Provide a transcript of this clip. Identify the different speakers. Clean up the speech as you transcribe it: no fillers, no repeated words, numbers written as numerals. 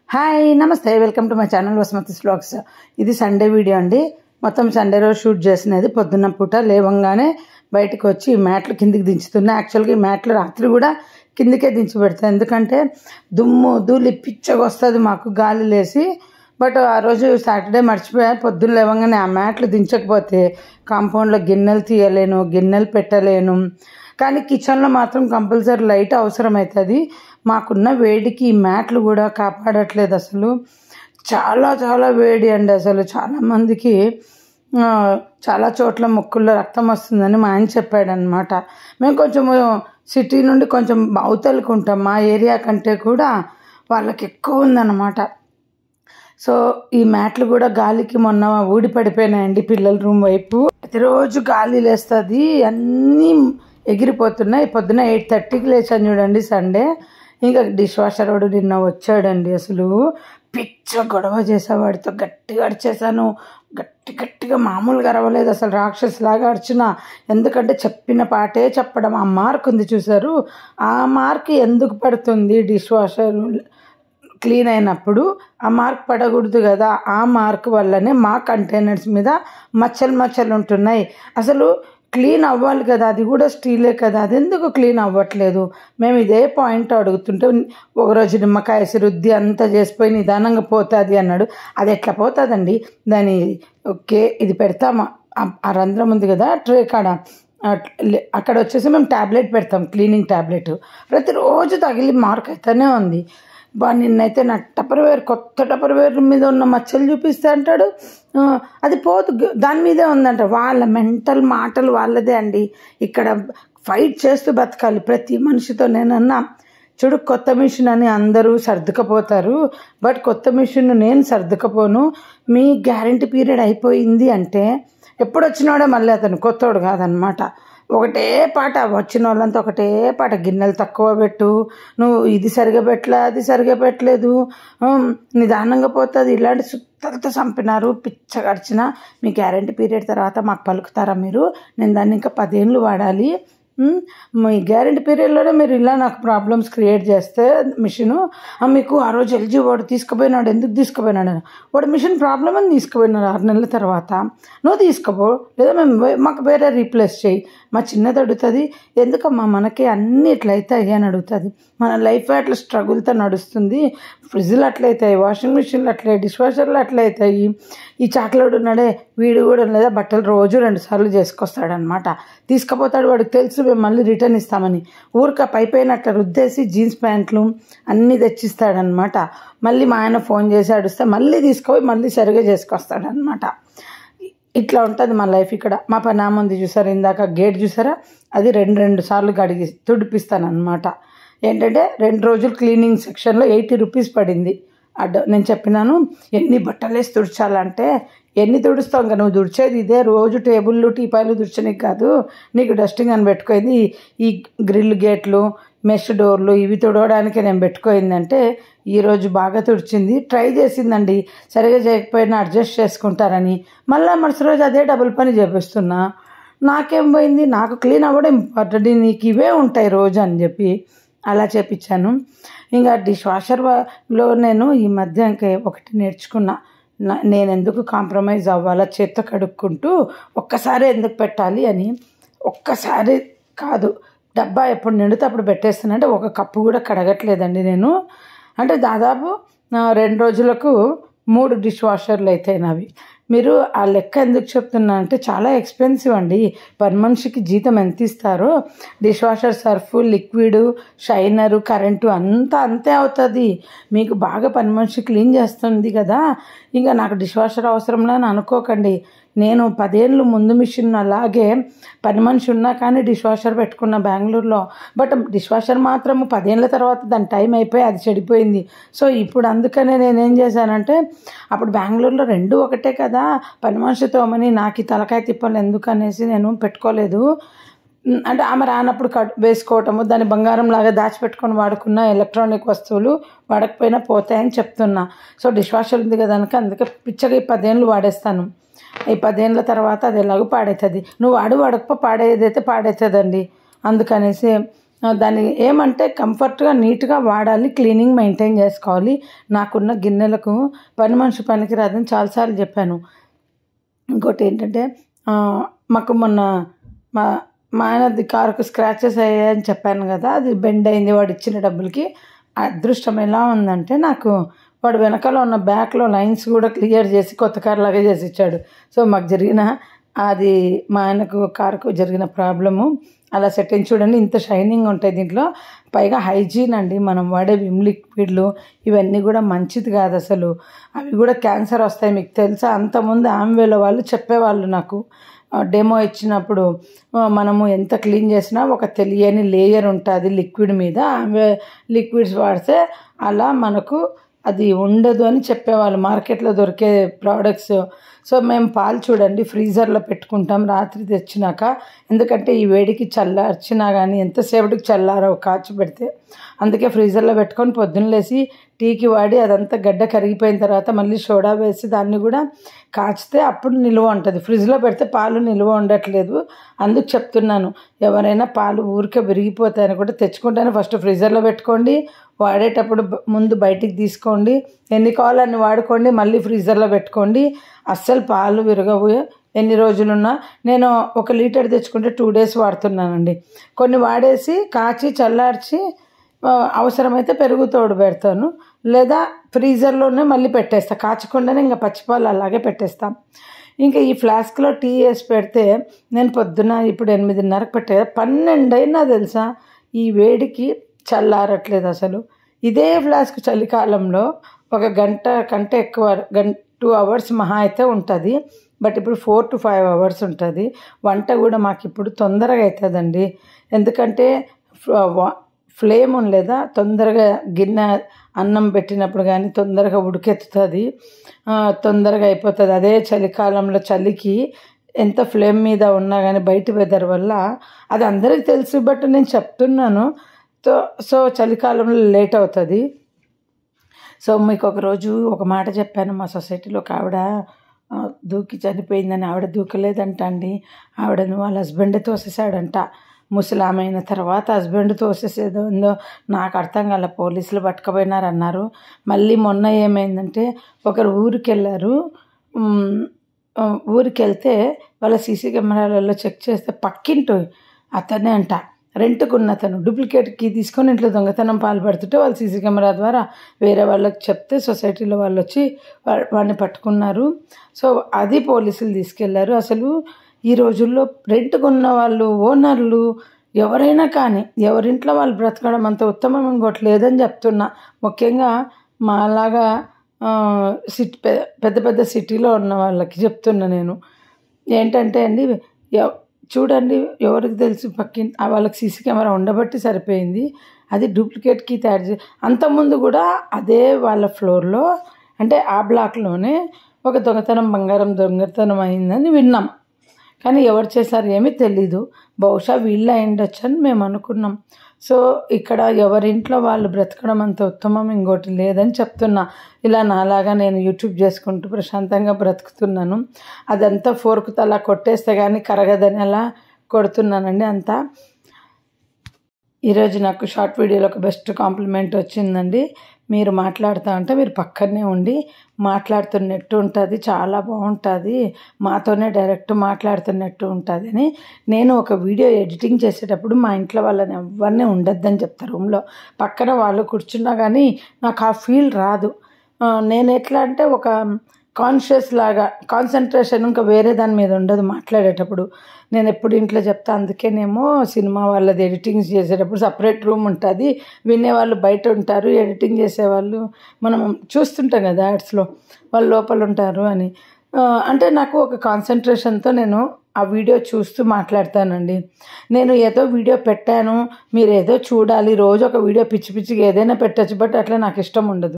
Speaker 1: Hi నమస్తే, welcome to my channel Vasumathi's vlogs. ఇది Sunday video అండి. మొత్తం సండే రోజు షూట్ చేసినది. పొద్దున్న పూట లేవంగానే బయటకు వచ్చి ఈ మ్యాట్లు కిందికి దించుతున్నా. యాక్చువల్గా ఈ మ్యాట్లు రాత్రి కూడా కిందికే దించి పెడతాను, ఎందుకంటే దుమ్ము ధూళి పిచ్చగా వస్తుంది మాకు గాలి లేసి. బట్ ఆ రోజు సాటర్డే మర్చిపోయా. పొద్దున్న లేవంగానే ఆ మ్యాట్లు దించకపోతే కాంపౌండ్లో గిన్నెలు తీయలేను, గిన్నెలు పెట్టలేను. కానీ కిచెన్లో మాత్రం కంపల్సరీ లైట్ అవసరం అవుతుంది. మాకున్న వేడికి ఈ మ్యాట్లు కూడా కాపాడట్లేదు. అసలు చాలా చాలా వేడి అండి. అసలు చాలామందికి చాలా చోట్ల ముక్కుల్లో రక్తం వస్తుందని మా ఆయన చెప్పాడనమాట. మేము కొంచెం సిటీ నుండి కొంచెం అవతలకు ఉంటాం. మా ఏరియా కంటే కూడా వాళ్ళకి ఎక్కువ ఉందన్నమాట. సో ఈ మ్యాట్లు కూడా గాలికి మొన్న ఊడి పడిపోయినాయండి పిల్లల రూమ్ వైపు. ప్రతిరోజు గాలి లేస్తుంది, అన్నీ ఎగిరిపోతున్నాయి. పొద్దున 8:30కి లేచాను చూడండి సండే. ఇంకా డిష్ వాషర్ వాడు నిన్న వచ్చాడండి. అసలు పిచ్చ గొడవ చేసేవాడితో గట్టిగా అడిచేసాను. గట్టిగా మామూలుగా అరవలేదు, అసలు రాక్షసులాగా అరిచిన. ఎందుకంటే చెప్పిన పాటే చెప్పడం. ఆ మార్క్ ఉంది చూసారు, ఆ మార్క్ ఎందుకు పడుతుంది? డిష్ వాషర్ క్లీన్ అయినప్పుడు ఆ మార్క్ పడకూడదు కదా. ఆ మార్క్ వల్లనే మా కంటైనర్స్ మీద మచ్చలు ఉంటున్నాయి. అసలు క్లీన్ అవ్వాలి కదా, అది కూడా స్టీలే కదా, అది ఎందుకు క్లీన్ అవ్వట్లేదు? మేము ఇదే పాయింట్ అడుగుతుంటే ఒకరోజు నిమ్మకాయ రుద్ది అంతా చేసిపోయి నిదానంగా పోతుంది అన్నాడు. అది ఎట్లా పోతుందండి? దాని ఓకే ఇది పెడతాము, ఆ రంధ్రం ఉంది కదా ట్రే కాడ, అక్కడ వచ్చేసి మేము ట్యాబ్లెట్ పెడతాం, క్లీనింగ్ ట్యాబ్లెట్. ప్రతిరోజు తగిలి మార్క్ అయితేనే ఉంది. నిన్నైతే నా కొత్త టపర్వేర్ మీద ఉన్న మచ్చలు చూపిస్తే అంటాడు అది పోదు, దాని మీదే ఉందంట. వాళ్ళ మెంటల్ మాటలు వాళ్ళదే అండి. ఇక్కడ ఫైట్ చేస్తూ బతకాలి ప్రతి మనిషితో. నేనన్నా చూడు, కొత్త మిషన్ అని అందరూ సర్దుకపోతారు, బట్ కొత్త మిషన్ నేను సర్దుకపోను. మీ గ్యారంటీ పీరియడ్ అయిపోయింది అంటే ఎప్పుడు వచ్చినాడో మళ్ళీ అతను కొత్తోడు కాదనమాట. ఒకటే పాట వచ్చిన వాళ్ళంతా ఒకటే పాట, గిన్నెలు తక్కువ పెట్టు, నువ్వు ఇది సరిగా పెట్టలే, అది సరిగా పెట్టలేదు, నిదానంగా పోతుంది, ఇలాంటి సుత్తలతో చంపినారు. పిచ్చ గడిచిన. మీ గ్యారంటీ పీరియడ్ తర్వాత మాకు పలుకుతారా మీరు? నేను దాన్ని ఇంకా 10 ఏళ్ళు వాడాలి. మీ గ్యారంటీ పీరియడ్లోనే మీరు ఇలా నాకు ప్రాబ్లమ్స్ క్రియేట్ చేస్తే మిషను మీకు ఆ రోజు ఎల్జీ వాడు తీసుకుపోయినాడు. ఎందుకు తీసుకుపోయినాడు? వాడు మిషన్ ప్రాబ్లం అని తీసుకుపోయినాడు. 6 నెలల తర్వాత నువ్వు తీసుకుపో, లేదా మాకు వేరే రీప్లేస్ చేయి. మా చిన్నది అడుగుతుంది, ఎందుకమ్మా మనకి అన్నీ ఇట్లా అవుతాయి అని అడుగుతుంది. మన లైఫ్ అట్లా స్ట్రగుల్తో నడుస్తుంది. ఫ్రిడ్జ్లు అట్లయితాయి, వాషింగ్ మిషన్లు అట్లే, డిష్ వాషర్లు అట్లయితాయి. ఈ చాక్లెట్ ఉన్నాడే వీడు కూడా లేదా బట్టలు రోజు 2 సార్లు చేసుకొస్తాడనమాట. తీసుకుపోతాడు, వాడికి తెలుసు మేము మళ్ళీ రిటర్న్ ఇస్తామని. ఊరిక పైపైన అట్లా రుద్దేసి జీన్స్ ప్యాంట్లు అన్నీ తెచ్చిస్తాడనమాట. మళ్ళీ మా ఆయన ఫోన్ చేసి అడిస్తే మళ్ళీ తీసుకుపోయి మళ్ళీ సరిగా చేసుకొస్తాడనమాట. ఇట్లా ఉంటుంది మా లైఫ్ ఇక్కడ. మా పనామ ఉంది చూసారా, ఇందాక గేట్ చూసారా, అది 2 సార్లు కడిగి తుడిపిస్తానమాట. ఏంటంటే 2 రోజులు క్లీనింగ్ సెక్షన్లో 80 రూపీస్ పడింది. నేను చెప్పినాను ఎన్ని బట్టలు వేసి తుడిచాలంటే, ఎన్ని తుడుస్తావు ఇంకా, నువ్వు తుడిచేది ఇదే రోజు టేబుల్లు టీపాయలు తుడిచనికి కాదు, నీకు డస్టింగ్ అని పెట్టుకోయింది. ఈ గ్రిల్ గేట్లు, మెష్ డోర్లు ఇవి తుడవడానికి నేను పెట్టుకోయిందంటే ఈరోజు బాగా తుడిచింది. ట్రై చేసిందండి, సరిగా చేయకపోయినా అడ్జస్ట్ చేసుకుంటారని. మళ్ళీ మరుసటి రోజు అదే డబుల్ పని చేపిస్తున్నా. నాకేం పోయింది? నాకు క్లీన్ అవ్వడం ఇంపార్టెంట్, నీకు ఇవే ఉంటాయి రోజు అని చెప్పి అలా చేపించాను. ఇంకా డిష్ వాషర్లో నేను ఈ మధ్య ఇంకా ఒకటి నేర్చుకున్నా. నేను ఎందుకు కాంప్రమైజ్ అవ్వాలా, చేత్తో కడుక్కుంటూ ఒక్కసారి ఎందుకు పెట్టాలి అని. ఒక్కసారి కాదు, డబ్బా ఎప్పుడు నిండితే అప్పుడు పెట్టేస్తానంటే 1 కప్పు కూడా కడగట్లేదండి నేను. అంటే దాదాపు 2 రోజులకు 3 డిష్ వాషర్లు అవుతాయి నావి. మీరు ఆ లెక్క ఎందుకు చెప్తున్నా అంటే చాలా ఎక్స్పెన్సివ్ అండి. పని మనిషికి జీతం ఎంత ఇస్తారో dishwasher, Surf, liquid, shiner, current అంతా అంతే అవుతుంది. మీకు బాగా పని మనిషి క్లీన్ చేస్తుంది కదా, ఇంకా నాకు డిష్ వాషర్ అవసరంలా అని అనుకోకండి. నేను 10 ఏళ్ళు ముందు మిషన్ అలాగే పని మనిషి ఉన్నా కానీ డిష్ వాషర్ పెట్టుకున్న బెంగళూరులో. బట్ డిష్ వాషర్ మాత్రం 10 ఏళ్ళ తర్వాత దాని టైం అయిపోయి అది చెడిపోయింది. సో ఇప్పుడు అందుకనే నేనేం చేశానంటే, అప్పుడు బెంగళూరులో 2 ఒకటే కదా, పని మనిషితో అని నాకు ఈ తలకాయ తిప్పలు ఎందుకు అనేసి నేను పెట్టుకోలేదు. అంటే ఆమె రానప్పుడు వేసుకోవటము, దాన్ని బంగారం లాగా దాచిపెట్టుకొని వాడుకున్న ఎలక్ట్రానిక్ వస్తువులు వాడకపోయినా పోతాయని చెప్తున్నా. సో డిష్ వాషర్ ఉంది కదా కనుక అందుకే పిచ్చగా 10 ఏళ్ళు వాడేస్తాను. ఈ 10 ఏళ్ళ తర్వాత అది ఎలాగో పాడవుతుంది. నువ్వు వాడకపో పాడేదైతే పాడవుతుందండి. అందుకనేసి దాన్ని ఏమంటే కంఫర్ట్గా నీట్గా వాడాలి, క్లీనింగ్ మెయింటైన్ చేసుకోవాలి. నాకున్న గిన్నెలకు పని మనిషి పనికి రాదని చాలాసార్లు చెప్పాను. ఇంకోటి ఏంటంటే మాకు మొన్న మా మా ఆయనది కారుకు స్క్రాచెస్ అయ్యాయని చెప్పాను కదా, అది బెండ్ అయింది వాడు ఇచ్చిన డబ్బులకి. అదృష్టం ఎలా ఉందంటే నాకు వాడు వెనకాల ఉన్న బ్యాక్లో లైన్స్ కూడా క్లియర్ చేసి కొత్త కారు లాగా చేసి ఇచ్చాడు. సో మాకు జరిగిన అది మా ఆయనకు కారుకు జరిగిన ప్రాబ్లము అలా సెట్టింగ్ చూడండి, ఇంత షైనింగ్ ఉంటాయి దీంట్లో. పైగా హైజీన్ అండి, మనం వాడే విమ్ లిక్విడ్లు ఇవన్నీ కూడా మంచిది కాదు అసలు. అవి కూడా క్యాన్సర్ వస్తాయి, మీకు తెలుసా? అంతకుముందు ఆమ్వేలో వాళ్ళు చెప్పేవాళ్ళు నాకు డెమో ఇచ్చినప్పుడు. మనము ఎంత క్లీన్ చేసినా ఒక తెలియని లేయర్ ఉంటుంది లిక్విడ్ మీద, ఆమ్వే లిక్విడ్స్ వాడితే అలా మనకు అది ఉండదు అని చెప్పేవాళ్ళు మార్కెట్లో దొరికే ప్రోడక్ట్స్. సో మేము పాలు చూడండి ఫ్రీజర్లో పెట్టుకుంటాం రాత్రి తెచ్చినాక, ఎందుకంటే ఈ వేడికి చల్లార్చినా కానీ ఎంతసేపటికి చల్లారో కాచి పెడితే. అందుకే ఫ్రీజర్లో పెట్టుకొని పొద్దున్న లేసి టీకి వాడి అదంతా గడ్డ కరిగిపోయిన తర్వాత మళ్ళీ సోడా వేసి దాన్ని కూడా కాచితే అప్పుడు నిల్వ ఉంటుంది. ఫ్రిడ్జ్లో పెడితే పాలు నిల్వ ఉండట్లేదు. అందుకు చెప్తున్నాను, ఎవరైనా పాలు ఊరికే విరిగిపోతాయని కూడా తెచ్చుకుంటేనే ఫస్ట్ ఫ్రీజర్లో పెట్టుకోండి, వాడేటప్పుడు ముందు బయటికి తీసుకోండి, ఎన్ని కావాలో అన్ని వాడుకోండి, మళ్ళీ ఫ్రీజర్లో పెట్టుకోండి. అస్సలు పాలు విరగవు ఎన్ని రోజులున్నా. నేను 1 లీటర్ తెచ్చుకుంటే 2 days వాడుతున్నానండి. కొన్ని వాడేసి కాచి చల్లార్చి అవసరమైతే పెరుగు తోడు పెడతాను, లేదా ఫ్రీజర్లోనే మళ్ళీ పెట్టేస్తా. కాచకుండానే ఇంకా పచ్చిపాలు అలాగే పెట్టేస్తాం. ఇంకా ఈ ఫ్లాస్క్లో టీ వేసి పెడితే నేను పొద్దున ఇప్పుడు 8:30కి పెట్టే 12 అయినా తెలుసా, ఈ వేడికి చల్లారట్లేదు అసలు. ఇదే ఫ్లాస్క్ చలికాలంలో 1 గంట కంటే ఎక్కువ 2 hours మహా అయితే ఉంటుంది. బట్ ఇప్పుడు 4 to 5 hours ఉంటుంది. వంట కూడా మాకు ఇప్పుడు తొందరగా అవుతుందండి, ఎందుకంటే ఫ్లేమ్ ఉండలేదా, తొందరగా గిన్నె అన్నం పెట్టినప్పుడు కానీ తొందరగా ఉడికెత్తుతుంది, తొందరగా అయిపోతుంది. అదే చలికాలంలో చలికి ఎంత ఫ్లేమ్ మీద ఉన్నా కానీ బయట వెదర్ వల్ల అది అందరికీ తెలుసు, బట్ నేను చెప్తున్నాను. సో చలికాలంలో లేట్ అవుతుంది. సో మీకు ఒకరోజు ఒక మాట చెప్పాను, మా సొసైటీలో ఒక ఆవిడ దూకి చనిపోయిందని. ఆవిడ దూకలేదంట అండి, ఆవిడను వాళ్ళ హస్బెండ్ తోసేసాడంట. ముసలామైన తర్వాత హస్బెండ్ తోసేసేదో నాకు అర్థం కాల. పోలీసులు పట్టుకుపోయినారన్నారు. మళ్ళీ మొన్న ఏమైందంటే ఒకరు ఊరికి వెళ్ళారు. ఊరికి వెళ్తే వాళ్ళ సీసీ కెమెరాలలో చెక్ చేస్తే పక్కింటి అతనే అంట, రెంట్కున్న అతను డూప్లికేట్ కీ తీసుకొని ఇంట్లో దొంగతనం పాల్పడుతుంటే వాళ్ళు సీసీ కెమెరా ద్వారా వేరే వాళ్ళకి చెప్తే సొసైటీలో వాళ్ళు వచ్చి వాడిని పట్టుకున్నారు. సో అది పోలీసులు తీసుకెళ్లారు. అసలు ఈ రోజుల్లో రెంట్కున్న వాళ్ళు, ఓనర్లు ఎవరైనా కానీ ఎవరింట్లో వాళ్ళు బ్రతకడం అంత ఉత్తమం ఇంకోటి లేదని చెప్తున్నా. ముఖ్యంగా మాలాగా పెద్ద పెద్ద సిటీలో ఉన్న వాళ్ళకి చెప్తున్నా నేను. ఏంటంటే అండి, చూడండి ఎవరికి తెలుసు వాళ్ళకి సీసీ కెమెరా ఉండబట్టి సరిపోయింది. అది డూప్లికేట్ కీ తయారు చేసి అంతకుముందు కూడా అదే వాళ్ళ ఫ్లోర్లో అంటే ఆ బ్లాక్లోనే ఒక బంగారం దొంగతనం అయిందని విన్నాం. కానీ ఎవరు చేశారు ఏమీ తెలీదు. బహుశా వీళ్ళ అయిండొచ్చు అని మేము అనుకున్నాం. సో ఇక్కడ ఎవరింట్లో వాళ్ళు బ్రతకడం అంత ఉత్తమం ఇంకోటి లేదని చెప్తున్నా. ఇలా నాలాగా నేను యూట్యూబ్ చేసుకుంటూ ప్రశాంతంగా బ్రతుకుతున్నాను. అదంతా ఫోర్క్తో అలా కొట్టేస్తే కానీ కరగదని అలా కొడుతున్నానండి అంతా. ఈరోజు నాకు షార్ట్ వీడియోలో ఒక బెస్ట్ కాంప్లిమెంట్ వచ్చిందండి. మీరు మాట్లాడుతూ ఉంటే మీరు పక్కనే ఉండి మాట్లాడుతున్నట్టు ఉంటుంది, చాలా బాగుంటుంది, మాతోనే డైరెక్ట్ మాట్లాడుతున్నట్టు ఉంటుంది అని. నేను ఒక వీడియో ఎడిటింగ్ చేసేటప్పుడు మా ఇంట్లో వాళ్ళని ఎవరిని ఉండొద్దని చెప్తారు. రూమ్లో పక్కన వాళ్ళు కూర్చున్నా కానీ నాకు ఆ ఫీల్ రాదు. నేను ఎట్లా అంటే ఒక కాన్షియస్ లాగా కాన్సన్ట్రేషన్ ఇంకా వేరే దాని మీద ఉండదు మాట్లాడేటప్పుడు. నేను ఎప్పుడు ఇంట్లో చెప్తా, అందుకేనేమో సినిమా వాళ్ళది ఎడిటింగ్ చేసేటప్పుడు సపరేట్ రూమ్ ఉంటుంది, వినేవాళ్ళు బయట ఉంటారు, ఎడిటింగ్ చేసేవాళ్ళు మనం చూస్తుంటాం కదా యాడ్స్లో, వాళ్ళు లోపల ఉంటారు అని. అంటే నాకు ఒక కాన్సన్ట్రేషన్తో నేను ఆ వీడియో చూస్తూ మాట్లాడతానండి. నేను ఏదో వీడియో పెట్టాను మీరు ఏదో చూడాలి, రోజు ఒక వీడియో పిచ్చి పిచ్చిగా ఏదైనా పెట్టచ్చు, బట్ అట్లా నాకు ఇష్టం ఉండదు.